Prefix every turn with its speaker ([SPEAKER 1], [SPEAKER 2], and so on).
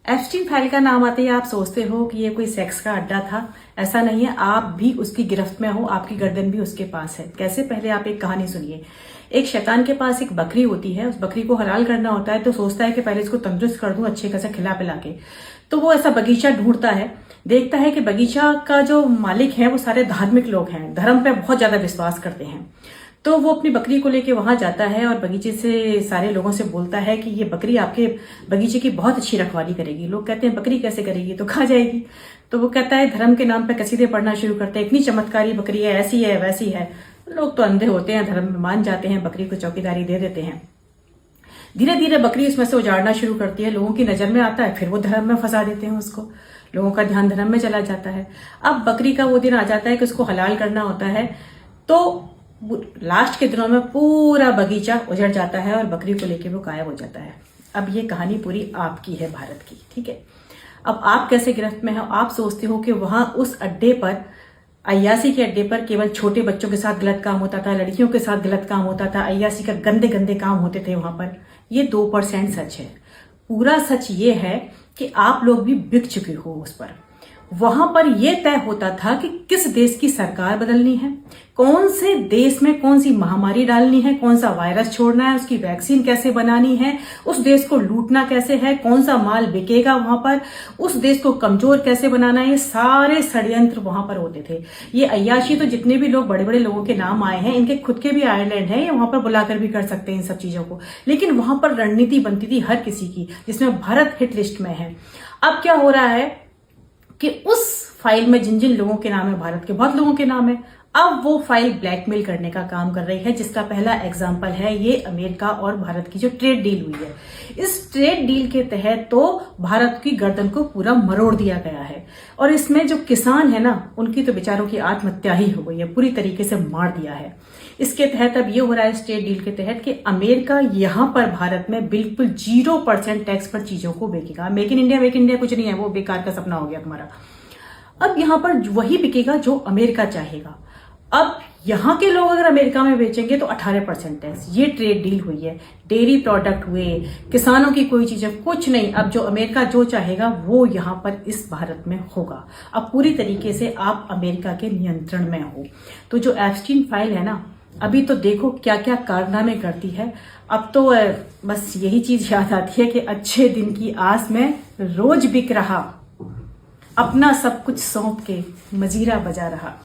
[SPEAKER 1] Epstein file का नाम आते ही आप सोचते हो कि ये कोई सेक्स का अड्डा था। ऐसा नहीं है, आप भी उसकी गिरफ्त में हो, आपकी गर्दन भी उसके पास है। कैसे? पहले आप एक कहानी सुनिए। एक शैतान के पास एक बकरी होती है, उस बकरी को हलाल करना होता है तो सोचता है कि पहले इसको तंदुरुस्त कर दूं अच्छे खासा खिला पिला के। तो वो ऐसा बगीचा ढूंढता है, देखता है कि बगीचा का जो मालिक है वो सारे धार्मिक लोग हैं, धर्म पे बहुत ज्यादा विश्वास करते हैं। तो वो अपनी बकरी को लेके वहां जाता है और बगीचे से सारे लोगों से बोलता है कि ये बकरी आपके बगीचे की बहुत अच्छी रखवाली करेगी। लोग कहते हैं बकरी कैसे करेगी, तो खा जाएगी। तो वो कहता है धर्म के नाम पे कसीदे पढ़ना शुरू करते हैं, इतनी चमत्कारी बकरी है, ऐसी है वैसी है। लोग तो अंधे होते हैं, धर्म में मान जाते हैं, बकरी को चौकीदारी दे देते हैं। धीरे धीरे बकरी उसमें से उजाड़ना शुरू करती है, लोगों की नजर में आता है, फिर वो धर्म में फंसा देते हैं उसको। लोगों का ध्यान धर्म में चला जाता है। अब बकरी का वो दिन आ जाता है कि उसको हलाल करना होता है। तो लास्ट के दिनों में पूरा बगीचा उजड़ जाता है और बकरी को लेके वो गायब हो जाता है। अब ये कहानी पूरी आपकी है, भारत की, ठीक है। अब आप कैसे गिरफ्त में हो? आप सोचते हो कि वहां उस अड्डे पर, अय्यासी के अड्डे पर केवल छोटे बच्चों के साथ गलत काम होता था, लड़कियों के साथ गलत काम होता था, अय्यासी का गंदे गंदे काम होते थे वहां पर। ये 2% सच है। पूरा सच ये है कि आप लोग भी बिक चुके हो उस पर। वहां पर यह तय होता था कि किस देश की सरकार बदलनी है, कौन से देश में कौन सी महामारी डालनी है, कौन सा वायरस छोड़ना है, उसकी वैक्सीन कैसे बनानी है, उस देश को लूटना कैसे है, कौन सा माल बिकेगा वहां पर, उस देश को कमजोर कैसे बनाना है। ये सारे षड्यंत्र वहां पर होते थे। ये अय्याशी तो जितने भी लोग, बड़े बड़े लोगों के नाम आए हैं, इनके खुद के भी आयरलैंड है, ये वहां पर बुलाकर भी कर सकते हैं इन सब चीजों को। लेकिन वहां पर रणनीति बनती थी हर किसी की, जिसमें भारत हिट लिस्ट में है। अब क्या हो रहा है कि उस फाइल में जिन जिन लोगों के नाम है, भारत के बहुत लोगों के नाम है, अब वो फाइल ब्लैकमेल करने का काम कर रही है। जिसका पहला एग्जाम्पल है ये अमेरिका और भारत की जो ट्रेड डील हुई है। इस ट्रेड डील के तहत तो भारत की गर्दन को पूरा मरोड़ दिया गया है और इसमें जो किसान है ना, उनकी तो बेचारों की आत्महत्या ही हो गई है, पूरी तरीके से मार दिया है। इसके तहत अब ये हो रहा है इस ट्रेड डील के तहत कि अमेरिका यहां पर भारत में बिल्कुल 0% टैक्स पर चीजों को बेचेगा। मेक इन इंडिया कुछ नहीं है, वो बेकार का सपना हो गया तुम्हारा। अब यहां पर वही बिकेगा जो अमेरिका चाहेगा। अब यहां के लोग अगर अमेरिका में बेचेंगे तो 18% टैक्स। ये ट्रेड डील हुई है। डेयरी प्रोडक्ट हुए, किसानों की कोई चीजें, कुछ नहीं। अब जो अमेरिका जो चाहेगा वो यहां पर इस भारत में होगा। अब पूरी तरीके से आप अमेरिका के नियंत्रण में हो। तो जो एप्स्टीन फाइल है ना, अभी तो देखो क्या क्या कारनामे करती है। अब तो बस यही चीज याद आती है कि अच्छे दिन की आस में रोज बिक रहा, अपना सब कुछ सौंप के मजीरा बजा रहा।